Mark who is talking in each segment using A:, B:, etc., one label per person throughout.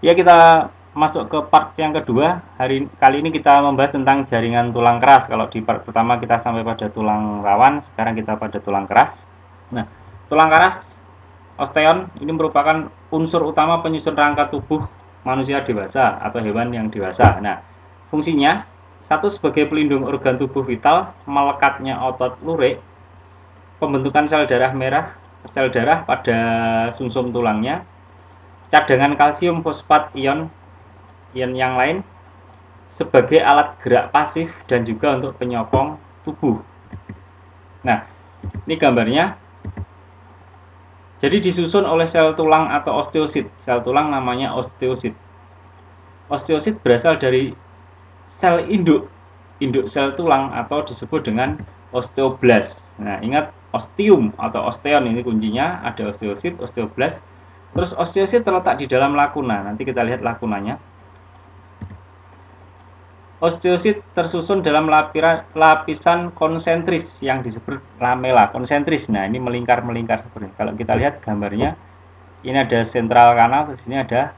A: Ya, kita masuk ke part yang kedua. Kali ini kita membahas tentang jaringan tulang keras. Kalau di part pertama kita sampai pada tulang rawan, sekarang kita pada tulang keras. Nah, tulang keras osteon ini merupakan unsur utama penyusun rangka tubuh manusia dewasa atau hewan yang dewasa. Nah, fungsinya satu sebagai pelindung organ tubuh vital, melekatnya otot lurik, pembentukan sel darah merah, sel darah pada sumsum tulangnya, cadangan kalsium fosfat ion yang lain sebagai alat gerak pasif dan juga untuk penyokong tubuh. Nah, ini gambarnya. Jadi disusun oleh sel tulang atau osteosit. Sel tulang namanya osteosit. Osteosit berasal dari sel induk sel tulang atau disebut dengan osteoblast. Nah, ingat ostium atau osteon ini kuncinya, ada osteosit, osteoblast. Terus osteosit terletak di dalam lakuna. Nanti kita lihat lakunanya. Osteosit tersusun dalam lapisan konsentris yang disebut lamela konsentris. Nah, ini melingkar-melingkar seperti ini. Kalau kita lihat gambarnya, ini ada sentral kanal, di sini ada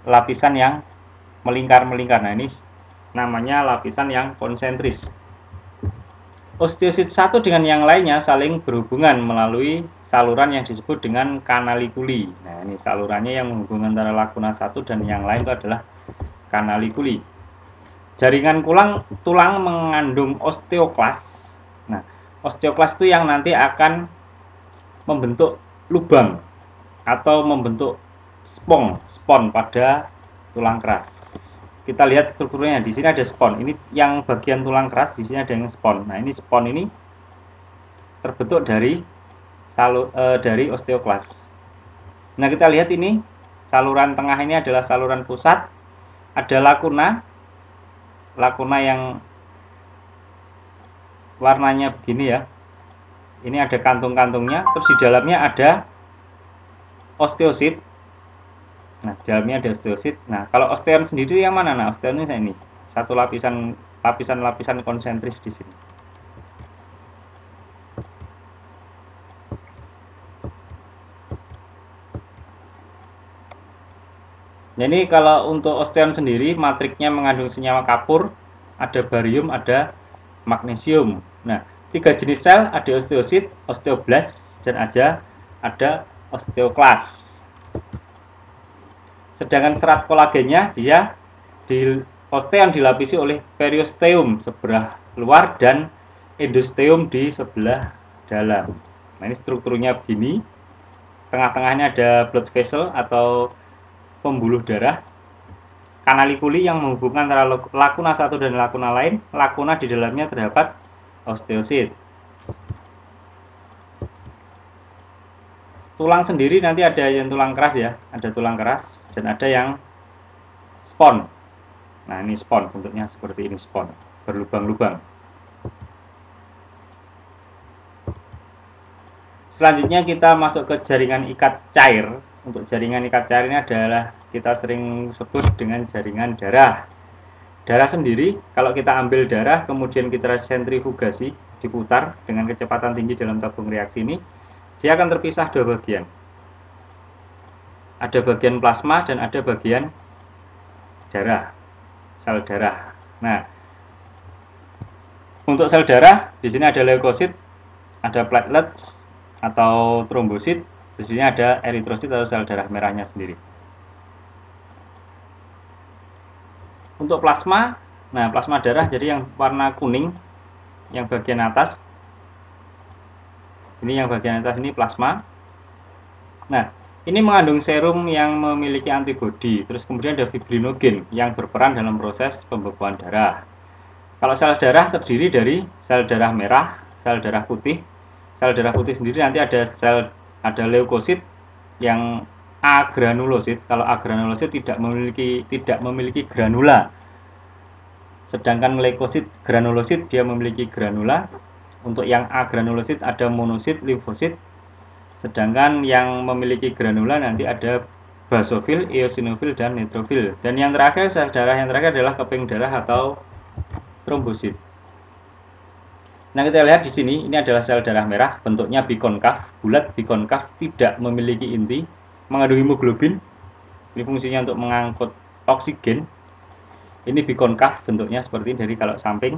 A: lapisan yang melingkar-melingkar. Nah, ini namanya lapisan yang konsentris. Osteosit satu dengan yang lainnya saling berhubungan melalui saluran yang disebut dengan kanalikuli. Nah, ini salurannya yang menghubungkan antara lakuna satu dan yang lain itu adalah kanalikuli. Jaringan tulang mengandung osteoklas. Nah, osteoklas itu yang nanti akan membentuk lubang atau membentuk spon pada tulang keras. Kita lihat strukturnya. Di sini ada spon. Ini yang bagian tulang keras, di sini ada yang spon. Nah, ini spon ini terbentuk dari osteoklas. Nah, kita lihat ini saluran tengah ini adalah saluran pusat. Ada lakuna yang warnanya begini ya. Ini ada kantung-kantungnya, terus di dalamnya ada osteosit. Nah, di dalamnya ada osteosit. Nah, kalau osteon sendiri yang mana? Nah, osteon ini satu lapisan konsentris di sini. Nah, ini kalau untuk osteon sendiri, matriknya mengandung senyawa kapur, ada barium, ada magnesium. Nah, 3 jenis sel, ada osteosit, osteoblast, dan ada osteoklas. Sedangkan serat kolagennya, dia di osteon dilapisi oleh periosteum sebelah luar dan endosteum di sebelah dalam. Nah, ini strukturnya begini. Tengah-tengahnya ada blood vessel atau pembuluh darah, kanalikuli yang menghubungkan antara lakuna satu dan lakuna lain. Lakuna di dalamnya terdapat osteosit. Tulang sendiri nanti ada yang tulang keras ya, ada tulang keras dan ada yang spon. Nah, ini spon, bentuknya seperti ini, spon, berlubang-lubang. Selanjutnya kita masuk ke jaringan ikat cair. Untuk jaringan ikat cair ini adalah kita sering sebut dengan jaringan darah. Darah sendiri, kalau kita ambil darah, kemudian kita sentrifugasi, diputar dengan kecepatan tinggi dalam tabung reaksi ini, dia akan terpisah dua bagian. Ada bagian plasma dan ada bagian darah, sel darah. Nah, untuk sel darah, di sini ada leukosit, ada platelets atau trombosit, di sini ada eritrosit atau sel darah merahnya sendiri. Untuk plasma, nah plasma darah jadi yang warna kuning, yang bagian atas. Ini yang bagian atas ini plasma. Nah, ini mengandung serum yang memiliki antibodi. Terus kemudian ada fibrinogen yang berperan dalam proses pembekuan darah. Kalau sel darah terdiri dari sel darah merah, sel darah putih. Sel darah putih sendiri nanti ada leukosit yang agranulosit. Kalau agranulosit tidak memiliki granula. Sedangkan leukosit granulosit dia memiliki granula. Untuk yang agranulosit ada monosit, limfosit. Sedangkan yang memiliki granula nanti ada basofil, eosinofil, dan neutrofil. Dan yang terakhir, sel darah yang terakhir adalah keping darah atau trombosit. Nah, kita lihat di sini, ini adalah sel darah merah, bentuknya bikonkav, bulat bikonkav, tidak memiliki inti, mengandung hemoglobin. Ini fungsinya untuk mengangkut oksigen. Ini bikonkav bentuknya seperti ini, jadi kalau samping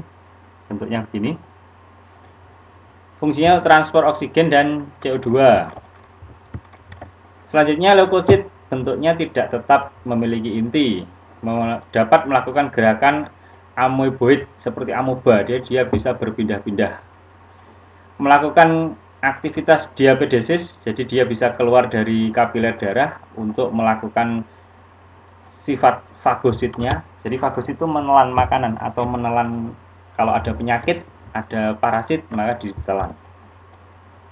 A: bentuknya begini. Fungsinya transport oksigen dan CO2. Selanjutnya leukosit bentuknya tidak tetap memiliki inti, dapat melakukan gerakan amoeboid seperti amoeba, dia bisa berpindah-pindah. Melakukan aktivitas diapedesis, jadi dia bisa keluar dari kapiler darah untuk melakukan sifat fagositnya. Jadi fagosit itu menelan makanan atau menelan, kalau ada penyakit, ada parasit, maka ditelan.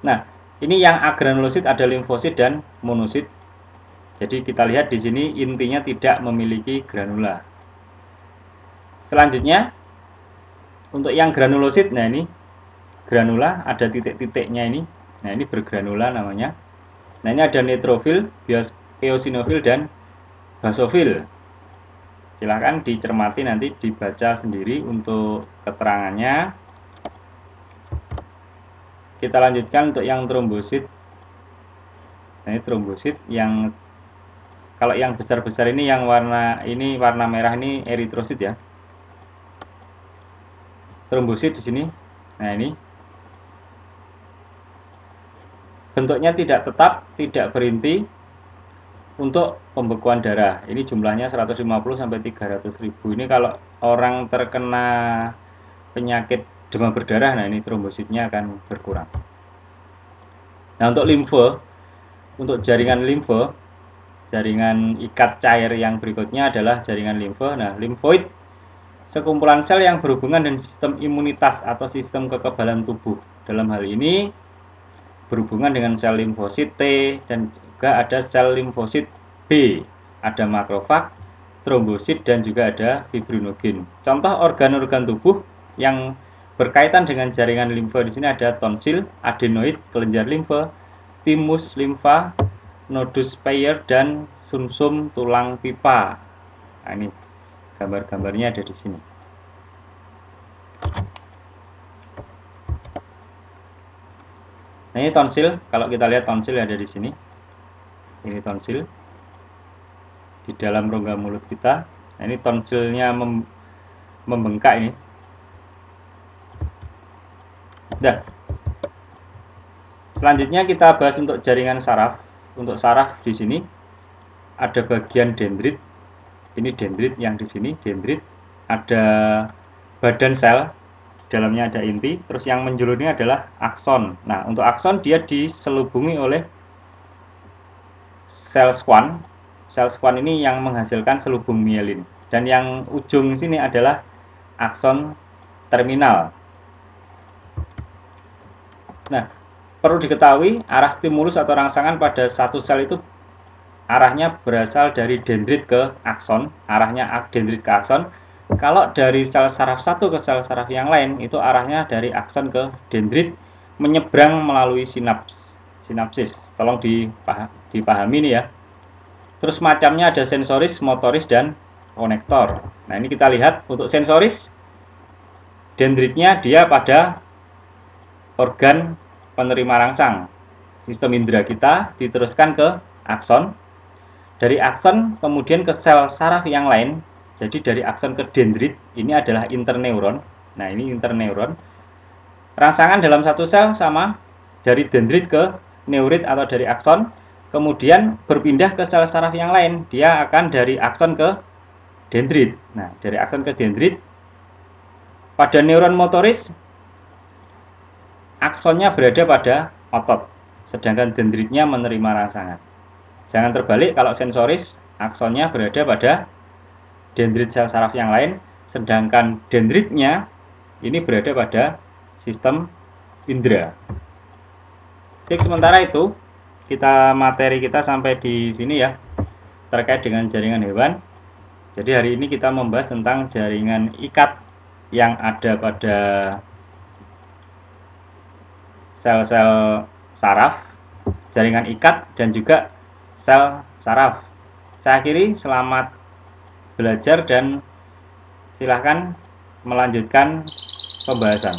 A: Nah, ini yang agranulosit ada limfosit dan monosit. Jadi kita lihat di sini intinya tidak memiliki granula. Selanjutnya untuk yang granulosit, nah ini granula ada titik-titiknya ini. Nah, ini bergranula namanya. Nah, ini ada neutrofil, eosinofil dan basofil. Silahkan dicermati, nanti dibaca sendiri untuk keterangannya. Kita lanjutkan untuk yang trombosit. Nah, ini trombosit yang kalau yang besar-besar ini yang warna merah ini eritrosit ya. Trombosit di sini. Nah, ini bentuknya tidak tetap, tidak berinti untuk pembekuan darah. Ini jumlahnya 150 sampai 300 ribu. Ini kalau orang terkena penyakit demam berdarah, nah ini trombositnya akan berkurang. Nah, untuk limfe, untuk jaringan limfe, jaringan ikat cair yang berikutnya adalah jaringan limfe. Nah, limfoid sekumpulan sel yang berhubungan dengan sistem imunitas atau sistem kekebalan tubuh. Dalam hal ini berhubungan dengan sel limfosit T dan juga ada sel limfosit B, ada makrofag, trombosit dan juga ada fibrinogen. Contoh organ-organ tubuh yang berkaitan dengan jaringan limfe di sini ada tonsil, adenoid, kelenjar limfe, timus limfa, nodus Peyer dan sumsum tulang pipa. Nah, ini gambar-gambarnya ada di sini. Nah, ini tonsil. Kalau kita lihat tonsil ada di sini. Ini tonsil di dalam rongga mulut kita. Nah, ini tonsilnya membengkak ini. Nah, selanjutnya kita bahas untuk jaringan saraf. Untuk saraf di sini ada bagian dendrit. Ini dendrit yang di sini, dendrit. Ada badan sel, di dalamnya ada inti. Terus yang menjulurnya adalah akson. Nah, untuk akson dia diselubungi oleh sel schwann. Sel schwann ini yang menghasilkan selubung mielin. Dan yang ujung sini adalah akson terminal. Nah, perlu diketahui arah stimulus atau rangsangan pada satu sel itu arahnya berasal dari dendrit ke akson, arahnya dendrit ke akson. Kalau dari sel saraf satu ke sel saraf yang lain, itu arahnya dari akson ke dendrit, menyeberang melalui sinapsis. Tolong dipahami ini ya. Terus macamnya ada sensoris, motoris, dan konektor. Nah, ini kita lihat untuk sensoris, dendritnya dia pada organ penerima rangsang. Sistem indera kita diteruskan ke akson. Dari akson kemudian ke sel saraf yang lain. Jadi dari akson ke dendrit, ini adalah interneuron. Nah, ini interneuron. Rangsangan dalam satu sel sama dari dendrit ke neurit atau dari akson, kemudian berpindah ke sel saraf yang lain. Dia akan dari akson ke dendrit. Nah, dari akson ke dendrit. Pada neuron motoris, aksonnya berada pada otot, sedangkan dendritnya menerima rangsangan. Jangan terbalik, kalau sensoris, aksonnya berada pada dendrit sel saraf yang lain, sedangkan dendritnya ini berada pada sistem indera. Oke, sementara itu materi kita sampai di sini ya, terkait dengan jaringan hewan. Jadi hari ini kita membahas tentang jaringan ikat yang ada pada sel-sel saraf, jaringan ikat dan juga sel saraf. Saya akhiri, selamat belajar dan silahkan melanjutkan pembahasan.